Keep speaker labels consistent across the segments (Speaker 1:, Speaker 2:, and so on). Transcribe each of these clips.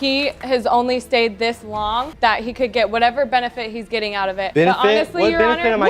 Speaker 1: He has only stayed this long that he could get whatever benefit he's getting out of it.
Speaker 2: Benefit?
Speaker 1: But honestly,
Speaker 2: what
Speaker 1: Your
Speaker 2: benefit
Speaker 1: Honor,
Speaker 2: am I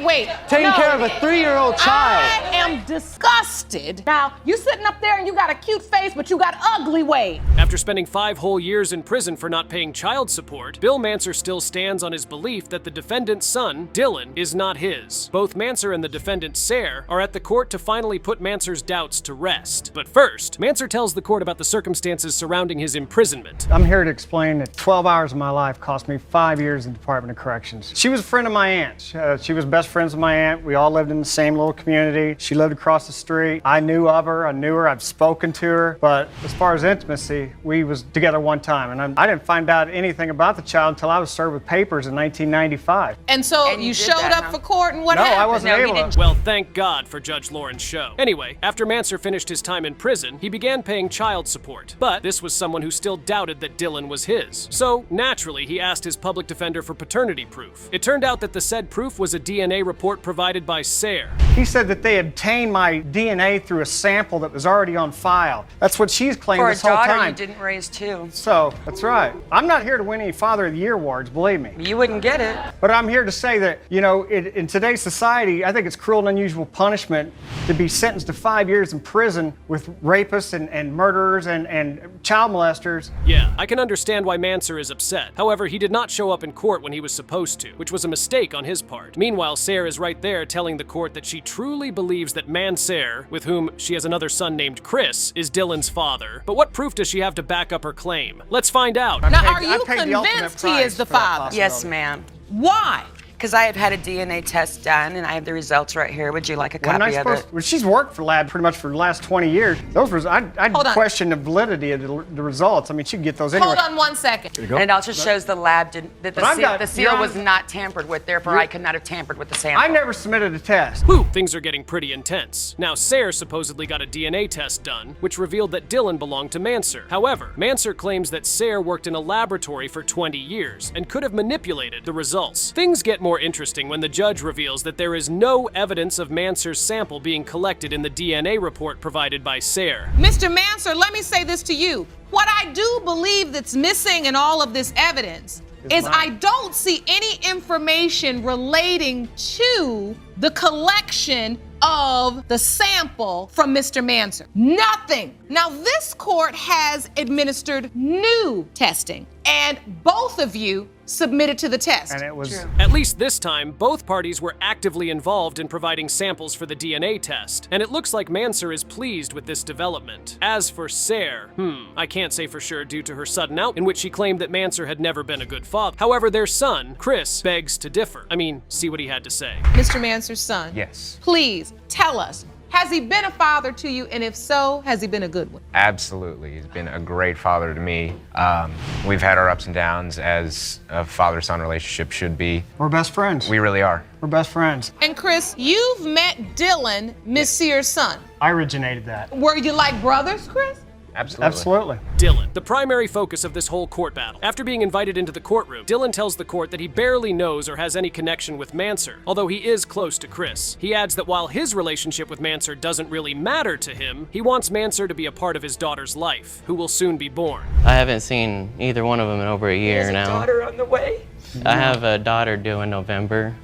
Speaker 3: Wait.
Speaker 2: taking care of a 3-year-old child.
Speaker 3: I am disgusted. Now, you sitting up there and you got a cute face, but you got ugly ways.
Speaker 4: After spending 5 whole years in prison for not paying child support, Bill Manser still stands on his belief that the defendant's son, Dylan, is not his. Both Manser and the defendant, Sayre, are at the court to finally put Manser's doubts to rest. But first, Manser tells the court about the circumstances surrounding his imprisonment.
Speaker 5: I'm here to explain that 12 hours of my life cost me 5 years in the Department of Corrections. She was a friend of my aunt's. She was best friends with my aunt. We all lived in the same little community. She lived across the street. I knew of her. I knew her. I've spoken to her. But as far as intimacy, we was together one time. And I didn't find out anything about the child until I was served with papers in 1995.
Speaker 3: And so you showed up for court, and what
Speaker 5: No,
Speaker 3: happened?
Speaker 5: I wasn't able to.
Speaker 4: Well, thank God for Judge Lauren's show. Anyway, after Manser finished his time in prison, he began paying child support. But this was someone who still doubted that Dylan was his. So, naturally, he asked his public defender for paternity proof. It turned out that the said proof was a DNA report provided by Sayre.
Speaker 5: He said that they obtained my DNA through a sample that was already on file. That's what she's claimed
Speaker 6: For a
Speaker 5: this whole
Speaker 6: daughter
Speaker 5: time.
Speaker 6: you didn't raise too.
Speaker 5: So, that's right. I'm not here to win any Father of the Year awards, believe me.
Speaker 6: You wouldn't get it.
Speaker 5: But I'm here to say that, you know, in today's society, I think it's cruel and unusual punishment to be sentenced to 5 years in prison with rapists and murderers and child molesters.
Speaker 4: Yeah, I can understand why Manser is upset. However, he did not show up in court when he was supposed to, which was a mistake on his part. Meanwhile, Sayre is right there telling the court that she truly believes that Manser, with whom she has another son named Chris, is Dylan's father. But what proof does she have to back up her claim? Let's find out.
Speaker 3: Now, are you convinced he is the father?
Speaker 6: Yes, ma'am.
Speaker 3: Why?
Speaker 6: Because I have had a DNA test done and I have the results right here. Would you like a
Speaker 5: Wasn't I
Speaker 6: copy of
Speaker 5: supposed
Speaker 6: it?
Speaker 5: well, she's worked for lab pretty much for the last 20 years. Those I'd
Speaker 3: Hold on.
Speaker 5: question the validity of the results. I mean, she could get those anyway.
Speaker 3: Hold on 1 second.
Speaker 6: And it also shows the lab that
Speaker 5: But
Speaker 6: the seal was not tampered with, therefore I could not have tampered with the sample.
Speaker 5: I never submitted a test.
Speaker 4: Whew, things are getting pretty intense. Now, Sayre supposedly got a DNA test done, which revealed that Dylan belonged to Manser. However, Manser claims that Sayre worked in a laboratory for 20 years and could have manipulated the results. Things get more interesting when the judge reveals that there is no evidence of Manser's sample being collected in the DNA report provided by Sayre.
Speaker 3: Mr. Manser, let me say this to you. What I do believe that's missing in all of this evidence is I don't see any information relating to the collection of the sample from Mr. Manser. Nothing. Now, this court has administered new testing, and both of you submitted to the test.
Speaker 5: And it was
Speaker 4: At least this time, both parties were actively involved in providing samples for the DNA test, and it looks like Manser is pleased with this development. As for Sayre, I can't say for sure due to her sudden out, in which she claimed that Manser had never been a good father. However, their son, Chris, begs to differ. I mean, see what he had to say.
Speaker 3: Mr. Manser's son.
Speaker 2: Yes.
Speaker 3: Please tell us, has he been a father to you? And if so, has he been a good one?
Speaker 7: Absolutely. He's been a great father to me. We've had our ups and downs as a father-son relationship should be.
Speaker 5: we're best friends.
Speaker 7: We really are.
Speaker 5: We're best friends.
Speaker 3: And Chris, you've met Dylan, Miss Sear's son.
Speaker 5: I originated that.
Speaker 3: Were you like brothers, Chris?
Speaker 7: Absolutely.
Speaker 5: Absolutely.
Speaker 4: Dylan, the primary focus of this whole court battle. After being invited into the courtroom, Dylan tells the court that he barely knows or has any connection with Manser, although he is close to Chris. He adds that while his relationship with Manser doesn't really matter to him, he wants Manser to be a part of his daughter's life, who will soon be born.
Speaker 8: I haven't seen either one of them in over a year
Speaker 6: There's a
Speaker 8: now.
Speaker 6: daughter on the way.
Speaker 8: I have a daughter due in November.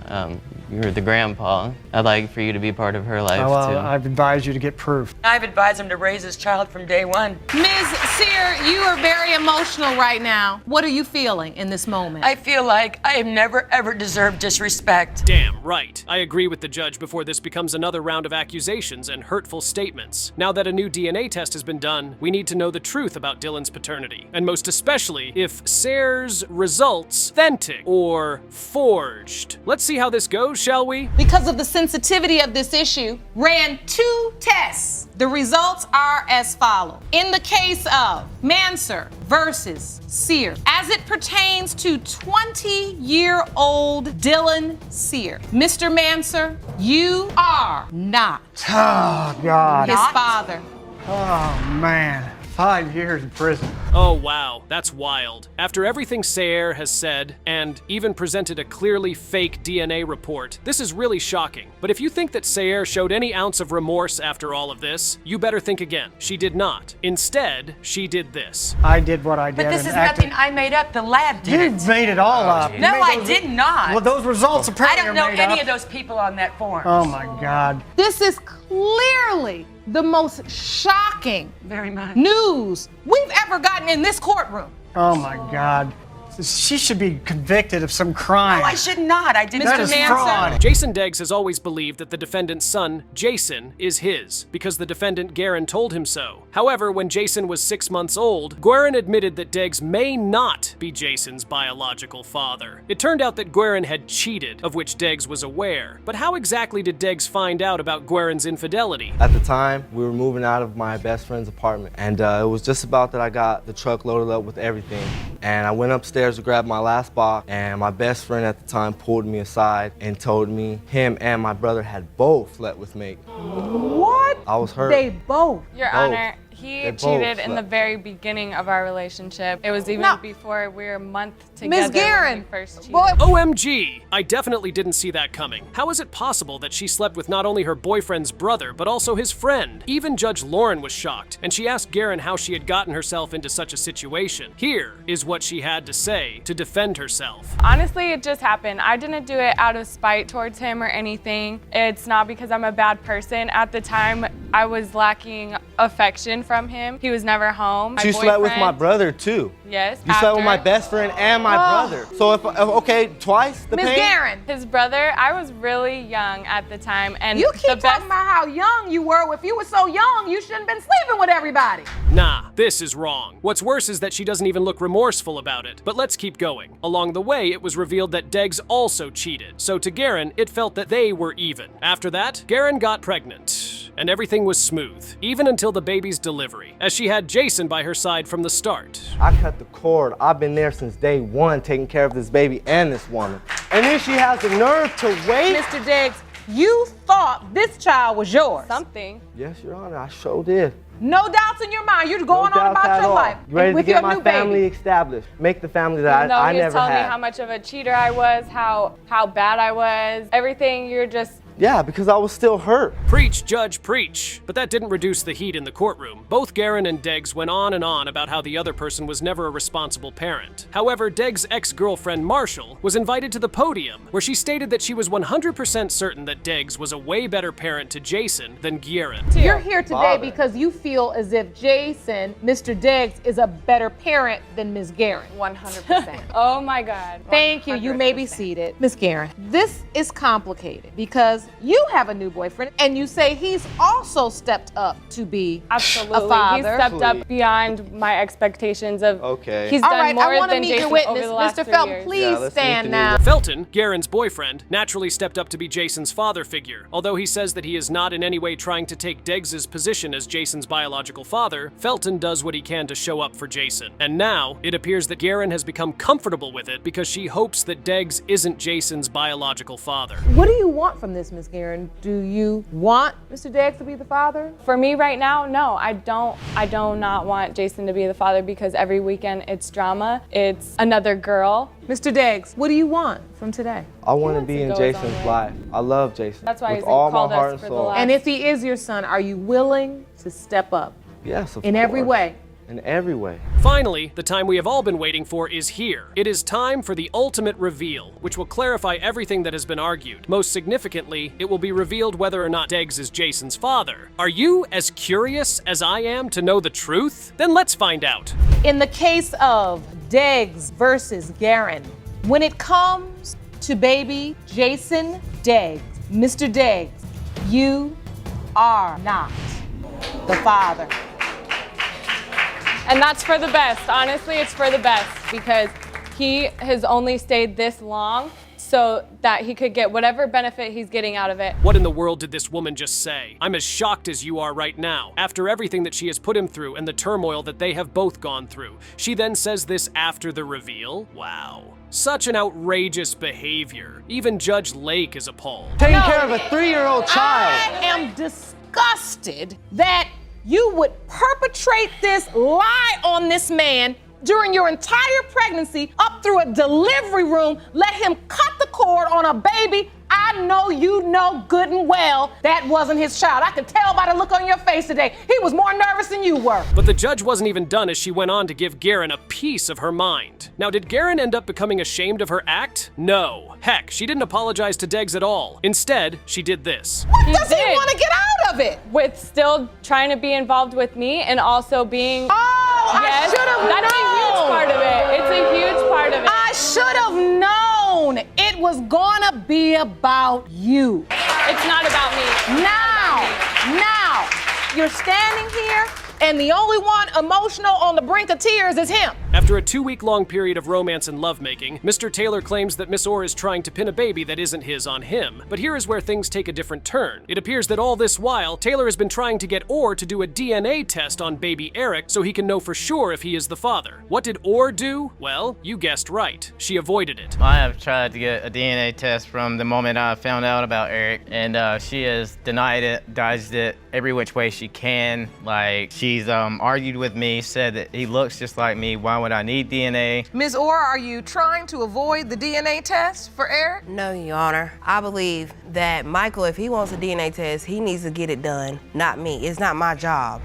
Speaker 8: You're the grandpa. I'd like for you to be part of her life
Speaker 5: Well,
Speaker 8: too.
Speaker 5: I've advised you to get proof.
Speaker 6: I've advised him to raise his child from day one.
Speaker 3: Ms. Sear, you are very emotional right now. What are you feeling in this moment?
Speaker 6: I feel like I have never ever deserved disrespect.
Speaker 4: Damn right. I agree with the judge before this becomes another round of accusations and hurtful statements. Now that a new DNA test has been done, we need to know the truth about Dylan's paternity, and most especially if Sayre's results authentic or forged. Let's see how this goes, shall we?
Speaker 3: Because of the sensitivity of this issue, ran 2 tests. The results are as follows. In the case of Manser versus Sear, as it pertains to 20-year-old Dylan Sear, Mr. Manser, you are not
Speaker 5: Oh, God.
Speaker 3: his father.
Speaker 5: Oh, man. 5 years in prison.
Speaker 4: Oh wow, that's wild. After everything Sayer has said, and even presented a clearly fake DNA report, this is really shocking. But if you think that Sayer showed any ounce of remorse after all of this, you better think again. She did not. Instead, she did this.
Speaker 5: I did what I did.
Speaker 6: But this
Speaker 5: and
Speaker 6: is
Speaker 5: acted-
Speaker 6: nothing I made up. The lab did
Speaker 5: You
Speaker 6: it.
Speaker 5: made it all up.
Speaker 6: No,
Speaker 5: You made
Speaker 6: I
Speaker 5: those-
Speaker 6: did not.
Speaker 5: Well, those results
Speaker 6: I
Speaker 5: apparently
Speaker 6: don't know
Speaker 5: are made
Speaker 6: any
Speaker 5: up.
Speaker 6: of those people on that form.
Speaker 5: Oh my God.
Speaker 3: This is clearly the most shocking
Speaker 6: Very much.
Speaker 3: news we've ever gotten in this courtroom.
Speaker 5: Oh my God. She should be convicted of some crime.
Speaker 6: No, I should not. I didn't.
Speaker 5: That is
Speaker 3: Manson.
Speaker 5: fraud.
Speaker 4: Jason Deggs has always believed that the defendant's son, Jason, is his, because the defendant Guerin told him so. However, when Jason was 6 months old, Guerin admitted that Deggs may not be Jason's biological father. It turned out that Guerin had cheated, of which Deggs was aware. But how exactly did Deggs find out about Guerin's infidelity?
Speaker 9: At the time, we were moving out of my best friend's apartment, and it was just about that I got the truck loaded up with everything. And I went upstairs to grab my last box, and my best friend at the time pulled me aside and told me him and my brother had both slept with me.
Speaker 3: What?
Speaker 9: I was hurt.
Speaker 3: They both.
Speaker 1: Your
Speaker 9: Both.
Speaker 1: Honor, he
Speaker 9: They both
Speaker 1: cheated in the
Speaker 9: slept.
Speaker 1: very beginning of our relationship. It was even
Speaker 3: No.
Speaker 1: before we were a month together.
Speaker 3: Ms. Guerin,
Speaker 1: when we first cheated.
Speaker 3: boy,
Speaker 4: OMG! I definitely didn't see that coming. How is it possible that she slept with not only her boyfriend's brother, but also his friend? Even Judge Lauren was shocked, and she asked Guerin how she had gotten herself into such a situation. Here is what she had to say to defend herself.
Speaker 1: Honestly, it just happened. I didn't do it out of spite towards him or anything. It's not because I'm a bad person. At the time, I was lacking affection from him. He was never home.
Speaker 9: She slept with my brother too.
Speaker 1: Yes.
Speaker 9: You slept with my
Speaker 1: after.
Speaker 9: best friend and my brother. So if okay, twice the
Speaker 3: Ms.
Speaker 9: pain.
Speaker 3: Guerin,
Speaker 1: His brother, I was really young at the time, and
Speaker 3: you
Speaker 1: the
Speaker 3: keep
Speaker 1: best.
Speaker 3: talking about how young you were. If you were so young, you shouldn't have been sleeping with everybody.
Speaker 4: Nah, this is wrong. What's worse is that she doesn't even look remorseful about it. But let's keep going. Along the way, it was revealed that Deggs also cheated. So to Guerin, it felt that they were even. After that, Guerin got pregnant, and everything was smooth, even until the baby's delivery, as she had Jason by her side from the start.
Speaker 9: I cut the cord. I've been there since day one, taking care of this baby and this woman. And then she has the nerve to wait.
Speaker 3: Mr. Deggs, you thought this child was yours.
Speaker 1: Something.
Speaker 9: Yes, Your Honor, I sure did.
Speaker 3: No doubts in your mind. You're going
Speaker 9: No
Speaker 3: on
Speaker 9: doubts
Speaker 3: about
Speaker 9: at
Speaker 3: your
Speaker 9: all.
Speaker 3: life
Speaker 9: Ready
Speaker 3: with
Speaker 9: to get
Speaker 3: your
Speaker 9: my
Speaker 3: new
Speaker 9: family
Speaker 3: baby.
Speaker 9: established, make the family
Speaker 1: Even
Speaker 9: that
Speaker 1: though
Speaker 9: I
Speaker 1: he was
Speaker 9: never
Speaker 1: telling me
Speaker 9: had.
Speaker 1: how much of a cheater I was, how bad I was, everything, you're just.
Speaker 9: Yeah, because I was still hurt.
Speaker 4: Preach, Judge, preach. But that didn't reduce the heat in the courtroom. Both Guerin and Deggs went on and on about how the other person was never a responsible parent. However, Deggs' ex-girlfriend, Marshall, was invited to the podium, where she stated that she was 100% certain that Deggs was a way better parent to Jason than Guerin.
Speaker 3: You're here today
Speaker 9: Father.
Speaker 3: because you feel as if Jason, Mr. Deggs, is a better parent than Ms. Guerin.
Speaker 1: 100%. Oh my God.
Speaker 3: Thank you. You may be
Speaker 1: 100%.
Speaker 3: seated. Ms. Guerin, this is complicated because you have a new boyfriend and you say he's also stepped up to be
Speaker 1: Absolutely.
Speaker 3: a father.
Speaker 1: He stepped up beyond my expectations of.
Speaker 9: Okay.
Speaker 1: He's
Speaker 3: All
Speaker 1: done
Speaker 3: right,
Speaker 1: more
Speaker 3: I want to
Speaker 1: than
Speaker 3: meet
Speaker 1: Jason
Speaker 3: your witness.
Speaker 1: over the last
Speaker 3: Mr.
Speaker 1: 3
Speaker 3: Felton,
Speaker 1: years.
Speaker 3: please
Speaker 9: Yeah, let's
Speaker 3: stand
Speaker 9: meet the
Speaker 3: now.
Speaker 9: new-
Speaker 4: Felton, Guerin's boyfriend, naturally stepped up to be Jason's father figure. Although he says that he is not in any way trying to take Deggs' position as Jason's biological father, Felton does what he can to show up for Jason. And now, it appears that Guerin has become comfortable with it because she hopes that Deggs isn't Jason's biological father.
Speaker 3: What do you want from this, Ms. Guerin? Do you want Mr. Deggs to be the father?
Speaker 1: For me right now, no, I do not want Jason to be the father because every weekend it's drama. It's another girl.
Speaker 3: Mr. Deggs, what do you want from today?
Speaker 9: I want to
Speaker 1: wants
Speaker 9: be
Speaker 1: to
Speaker 9: in
Speaker 1: go his own
Speaker 9: Jason's
Speaker 1: way.
Speaker 9: life. I love Jason.
Speaker 1: That's why
Speaker 9: with
Speaker 1: he's
Speaker 9: all
Speaker 1: called
Speaker 9: my
Speaker 1: us
Speaker 9: heart and
Speaker 1: for the
Speaker 9: soul.
Speaker 1: last-
Speaker 3: And if he is your son, are you willing to step up
Speaker 9: Yes, of
Speaker 3: in every
Speaker 9: course.
Speaker 3: way?
Speaker 9: In every way.
Speaker 4: Finally, the time we have all been waiting for is here. It is time for the ultimate reveal, which will clarify everything that has been argued. Most significantly, it will be revealed whether or not Deggs is Jason's father. Are you as curious as I am to know the truth? Then let's find out.
Speaker 3: In the case of Deggs versus Guerin, when it comes to baby Jason Deggs, Mr. Deggs, you are not the father.
Speaker 1: And that's for the best. Honestly, it's for the best because he has only stayed this long so that he could get whatever benefit he's getting out of it.
Speaker 4: What in the world did this woman just say? I'm as shocked as you are right now. After everything that she has put him through and the turmoil that they have both gone through, she then says this after the reveal? Wow. Such an outrageous behavior. Even Judge Lake is appalled.
Speaker 2: Taking care of a 3-year-old child.
Speaker 3: I am disgusted that you would perpetrate this lie on this man during your entire pregnancy up through a delivery room, let him cut the cord on a baby. I know you know good and well that wasn't his child. I could tell by the look on your face today. He was more nervous than you were.
Speaker 4: But the judge wasn't even done as she went on to give Guerin a piece of her mind. Now, did Guerin end up becoming ashamed of her act? No. Heck, she didn't apologize to Deggs at all. Instead, she did this.
Speaker 3: What does he want to get out of it?
Speaker 1: With still trying to be involved with me and also being.
Speaker 3: Oh,
Speaker 1: yes,
Speaker 3: I should have known.
Speaker 1: That's a huge part of it. It's a huge part of it.
Speaker 3: I should have known it was gonna be about you.
Speaker 1: It's not about me.
Speaker 3: Now, you're standing here, and the only one emotional on the brink of tears is him.
Speaker 4: After a 2-week-long period of romance and lovemaking, Mr. Taylor claims that Miss Orr is trying to pin a baby that isn't his on him. But here is where things take a different turn. It appears that all this while, Taylor has been trying to get Orr to do a DNA test on baby Eric so he can know for sure if he is the father. What did Orr do? Well, you guessed right. She avoided it.
Speaker 8: I have tried to get a DNA test from the moment I found out about Eric, and she has denied it, dodged it every which way she can. Like, she's argued with me, said that he looks just like me. Why would I need DNA?
Speaker 3: Ms. Orr, are you trying to avoid the DNA test for Eric?
Speaker 10: No, Your Honor. I believe that Michael, if he wants a DNA test, he needs to get it done, not me. It's not my job.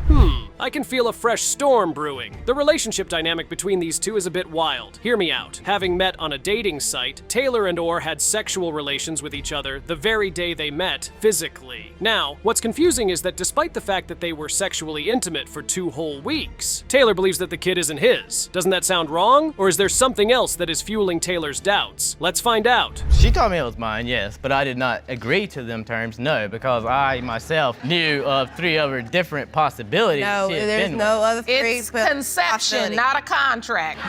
Speaker 4: I can feel a fresh storm brewing. The relationship dynamic between these two is a bit wild. Hear me out. Having met on a dating site, Taylor and Orr had sexual relations with each other the very day they met, physically. Now, what's confusing is that despite the fact that they were sexually intimate for 2 whole weeks, Taylor believes that the kid isn't his. Doesn't that sound wrong? Or is there something else that is fueling Taylor's doubts? Let's find out.
Speaker 8: She told me it was mine, yes, but I did not agree to them terms, no, because I myself knew of 3 other different possibilities.
Speaker 10: No, there's no other three.
Speaker 3: It's conception, not a contract.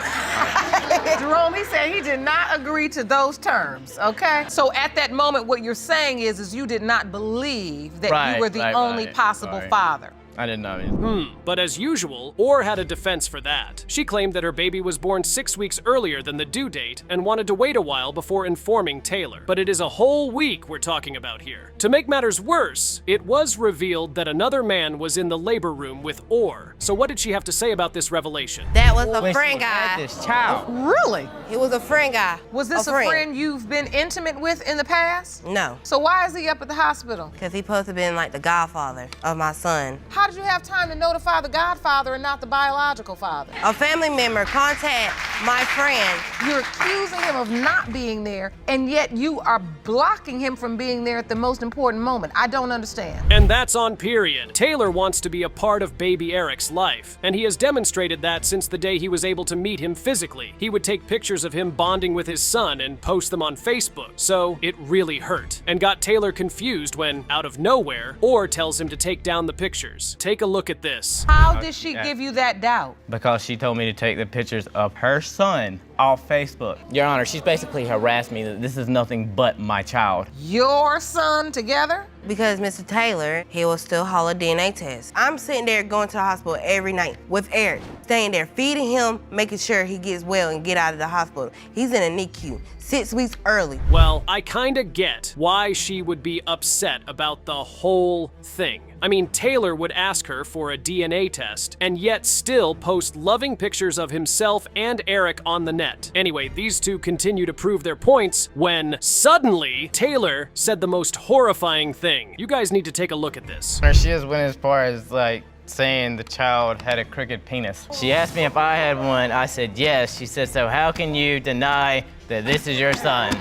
Speaker 3: Jerome, he said he did not agree to those terms, okay? So at that moment, what you're saying is you did not believe that you were the only possible father.
Speaker 8: I didn't know.
Speaker 4: But as usual, Orr had a defense for that. She claimed that her baby was born 6 weeks earlier than the due date and wanted to wait a while before informing Taylor. But it is a whole week we're talking about here. To make matters worse, it was revealed that another man was in the labor room with Orr. So what did she have to say about this revelation?
Speaker 10: That was a friend guy.
Speaker 8: This child.
Speaker 3: Really?
Speaker 10: He was a friend guy.
Speaker 3: Was this a friend you've been intimate with in the past?
Speaker 10: No.
Speaker 3: So why is he up at the hospital?
Speaker 10: Because he's supposed to have been like the godfather of my son.
Speaker 3: How did you have time to notify the godfather and not the biological father?
Speaker 10: A family member contact my friend.
Speaker 3: You're accusing him of not being there, and yet you are blocking him from being there at the most important moment. I don't understand.
Speaker 4: And that's on period. Taylor wants to be a part of baby Eric's life, and he has demonstrated that since the day he was able to meet him physically. He would take pictures of him bonding with his son and post them on Facebook. So it really hurt, and got Taylor confused when, out of nowhere, Orr tells him to take down the pictures. Take a look at this.
Speaker 3: How did she give you that doubt?
Speaker 8: Because she told me to take the pictures of her son off Facebook. Your Honor, she's basically harassed me that this is nothing but my child.
Speaker 3: Your son together?
Speaker 10: Because Mr. Taylor, he will still haul a DNA test. I'm sitting there going to the hospital every night with Eric, staying there, feeding him, making sure he gets well and get out of the hospital. He's in a NICU, 6 weeks early.
Speaker 4: Well, I kinda get why she would be upset about the whole thing. I mean, Taylor would ask her for a DNA test and yet still post loving pictures of himself and Eric on the net. Anyway, these two continue to prove their points when suddenly Taylor said the most horrifying thing. You guys need to take a look at this.
Speaker 8: She just went as far as like saying the child had a crooked penis. She asked me if I had one. I said yes. She said, so how can you deny that this is your son?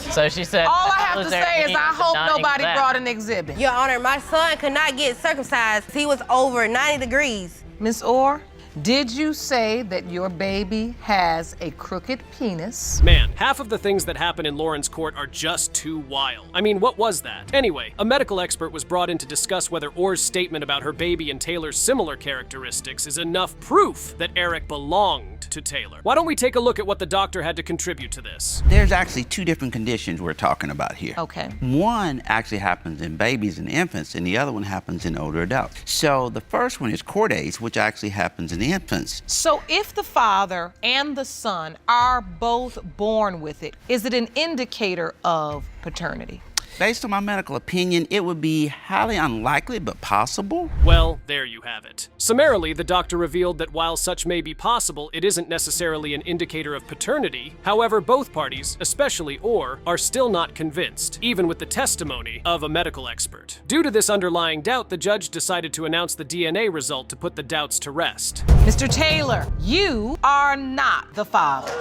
Speaker 8: So she said,
Speaker 3: all I have to say is I hope nobody brought an exhibit.
Speaker 10: Your Honor, my son could not get circumcised. He was over 90 degrees.
Speaker 3: Miss Orr, did you say that your baby has a crooked penis?
Speaker 4: Man, half of the things that happen in Lauren's court are just too wild. I mean, what was that? Anyway, a medical expert was brought in to discuss whether Orr's statement about her baby and Taylor's similar characteristics is enough proof that Eric belonged to Taylor. Why don't we take a look at what the doctor had to contribute to this?
Speaker 11: There's actually 2 different conditions we're talking about here.
Speaker 3: Okay.
Speaker 11: One actually happens in babies and infants, and the other one happens in older adults. So the first one is chordase, which actually happens in the infants.
Speaker 3: So if the father and the son are both born with it, is it an indicator of paternity?
Speaker 11: Based on my medical opinion, it would be highly unlikely but possible.
Speaker 4: Well, there you have it. Summarily, the doctor revealed that while such may be possible, it isn't necessarily an indicator of paternity. However, both parties, especially Orr, are still not convinced, even with the testimony of a medical expert. Due to this underlying doubt, the judge decided to announce the DNA result to put the doubts to rest.
Speaker 3: Mr. Taylor, you are not the father.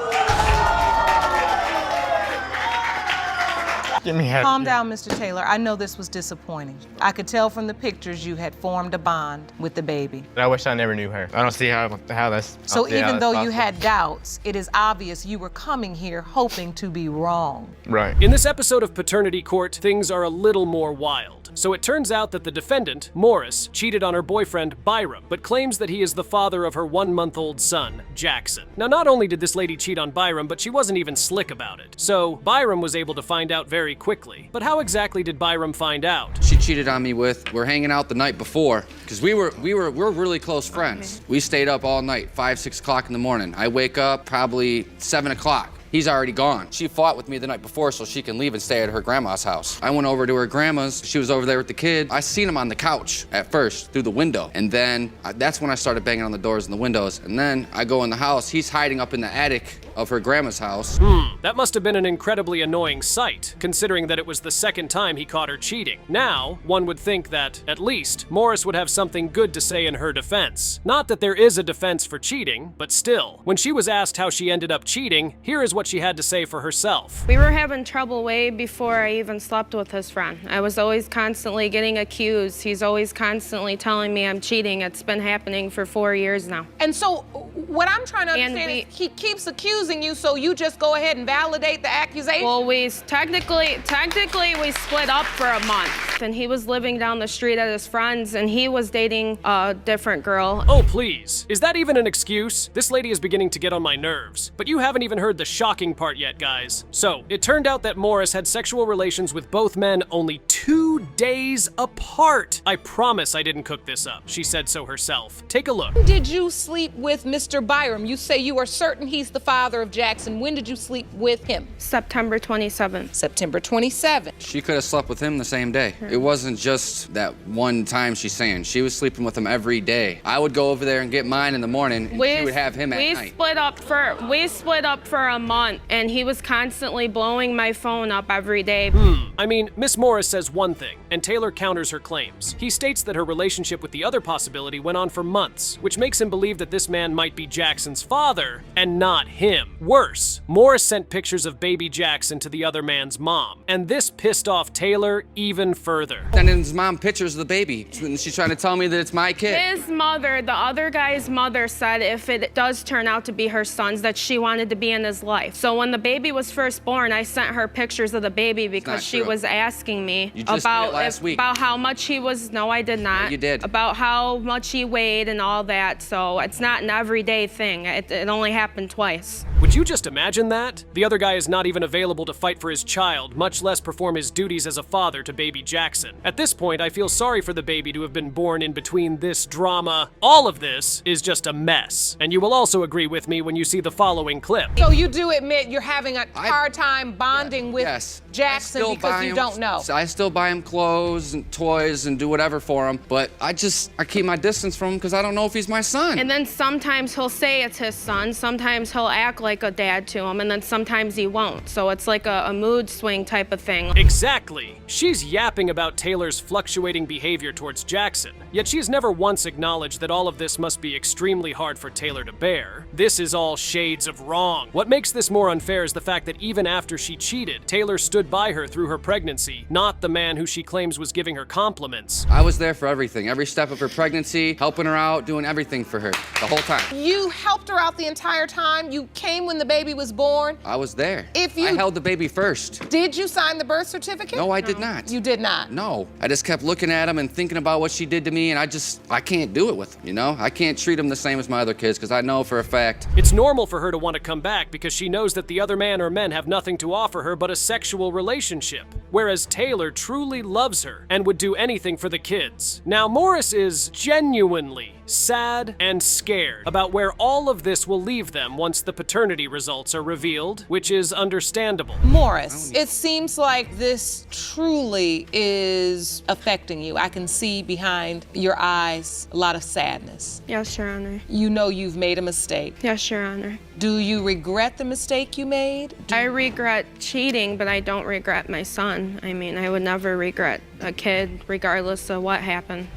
Speaker 8: Give me a
Speaker 3: Calm down, Mr. Taylor. I know this was disappointing. I could tell from the pictures you had formed a bond with the baby.
Speaker 8: I wish I never knew her. I don't see how that's.
Speaker 3: So
Speaker 8: yeah,
Speaker 3: even
Speaker 8: that's
Speaker 3: though
Speaker 8: possible.
Speaker 3: you had doubts, it is obvious you were coming here hoping to be wrong.
Speaker 8: Right.
Speaker 4: In this episode of Paternity Court, things are a little more wild. So it turns out that the defendant, Morris, cheated on her boyfriend, Byrom, but claims that he is the father of her 1-month-old son, Jackson. Now, not only did this lady cheat on Byrom, but she wasn't even slick about it. So Byrom was able to find out very quickly. But how exactly did Byrom find out?
Speaker 12: She cheated on me with, we're hanging out the night before, because we're really close friends. Okay. We stayed up all night, 5, 6 o'clock in the morning. I wake up probably 7 o'clock. He's already gone. She fought with me the night before so she can leave and stay at her grandma's house. I went over to her grandma's. She was over there with the kid. I seen him on the couch at first through the window. And then that's when I started banging on the doors and the windows. And then I go in the house. He's hiding up in the attic of her grandma's house.
Speaker 4: That must have been an incredibly annoying sight, considering that it was the second time he caught her cheating. Now, one would think that, at least, Morris would have something good to say in her defense. Not that there is a defense for cheating, but still. When she was asked how she ended up cheating, here is what she had to say for herself.
Speaker 13: We were having trouble way before I even slept with his friend. I was always constantly getting accused. He's always constantly telling me I'm cheating. It's been happening for 4 years now.
Speaker 3: And so what I'm trying to understand is he keeps accusing you, so you just go ahead and validate the accusation?
Speaker 13: Well, we technically we split up for a month, and he was living down the street at his friend's, and he was dating a different girl.
Speaker 4: Oh, please. Is that even an excuse? This lady is beginning to get on my nerves. But you haven't even heard the shocking part yet, guys. So, it turned out that Morris had sexual relations with both men only 2 days apart. I promise I didn't cook this up. She said so herself. Take a look.
Speaker 3: When did you sleep with Mr. Byrom? You say you are certain he's the father of Jackson. When did you sleep with him?
Speaker 13: September 27th.
Speaker 3: September 27th.
Speaker 12: She could have slept with him the same day. It wasn't just that one time she's saying. She was sleeping with him every day. I would go over there and get mine in the morning, and she would have him at night.
Speaker 13: We split up for a month, and he was constantly blowing my phone up every day.
Speaker 4: I mean, Miss Morris says one thing, and Taylor counters her claims. He states that her relationship with the other possibility went on for months, which makes him believe that this man might be Jackson's father, and not him. Worse, Morris sent pictures of baby Jackson to the other man's mom, and this pissed off Taylor even further.
Speaker 12: Sending his mom pictures of the baby. She's trying to tell me that it's my kid.
Speaker 13: His mother, the other guy's mother, said if it does turn out to be her son's, that she wanted to be in his life. So when the baby was first born, I sent her pictures of the baby because she was asking me about how much he was. No, I did not.
Speaker 12: Yeah, you did.
Speaker 13: About how much he weighed and all that. So it's not an everyday thing. It only happened twice.
Speaker 4: Would you just imagine that? The other guy is not even available to fight for his child, much less perform his duties as a father to baby Jackson. At this point, I feel sorry for the baby to have been born in between this drama. All of this is just a mess. And you will also agree with me when you see the following clip.
Speaker 3: So you do admit you're having a hard time bonding with Jackson because you don't know.
Speaker 12: I still buy him clothes and toys and do whatever for him, but I keep my distance from him because I don't know if he's my son.
Speaker 13: And then sometimes he'll say it's his son, sometimes he'll act like a dad to him, and then sometimes he won't. So it's like a mood swing type of thing.
Speaker 4: Exactly. She's yapping about Taylor's fluctuating behavior towards Jackson, yet she's never once acknowledged that all of this must be extremely hard for Taylor to bear. This is all shades of wrong. What makes this more unfair is the fact that even after she cheated, Taylor stood by her through her pregnancy, not the man who she claims was giving her compliments.
Speaker 12: I was there for everything, every step of her pregnancy, helping her out, doing everything for her, the whole time.
Speaker 3: You helped her out the entire time? You came when the baby was born?
Speaker 12: I was there.
Speaker 3: I
Speaker 12: held the baby first.
Speaker 3: Did you sign the birth certificate?
Speaker 12: No, I did not.
Speaker 3: You did not?
Speaker 12: No. I just kept looking at him and thinking about what she did to me, and I can't do it with him, you know? I can't treat him the same as my other kids, because I know for a fact.
Speaker 4: It's normal for her to want to come back because she knows that the other man or men have nothing to offer her but a sexual relationship. whereas Taylor truly loves her and would do anything for the kids. Now, Morris is genuinely sad and scared about where all of this will leave them once the paternity results are revealed, which is understandable.
Speaker 3: Morris, it seems like this truly is affecting you. I can see behind your eyes a lot of sadness.
Speaker 13: Yes, Your Honor.
Speaker 3: You know you've made a mistake.
Speaker 13: Yes, Your Honor.
Speaker 3: Do you regret the mistake you made?
Speaker 13: I regret cheating, but I don't regret my son. I mean, I would never regret a kid, regardless of what happens.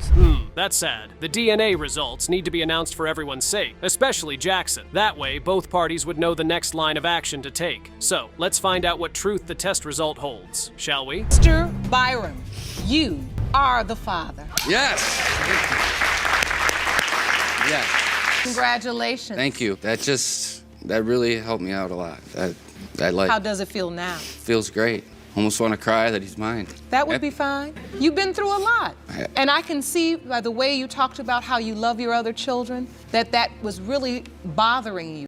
Speaker 4: That's sad. The DNA results need to be announced for everyone's sake, especially Jackson. That way, both parties would know the next line of action to take. So, let's find out what truth the test result holds, shall we?
Speaker 3: Mr. Byrom, you are the father.
Speaker 12: Yes. Yes.
Speaker 3: Congratulations.
Speaker 12: Thank you. That really helped me out a lot.
Speaker 3: How does it feel now?
Speaker 12: Feels great. Almost want to cry that he's mine.
Speaker 3: That would be fine. You've been through a lot. And I can see by the way you talked about how you love your other children that was really bothering you.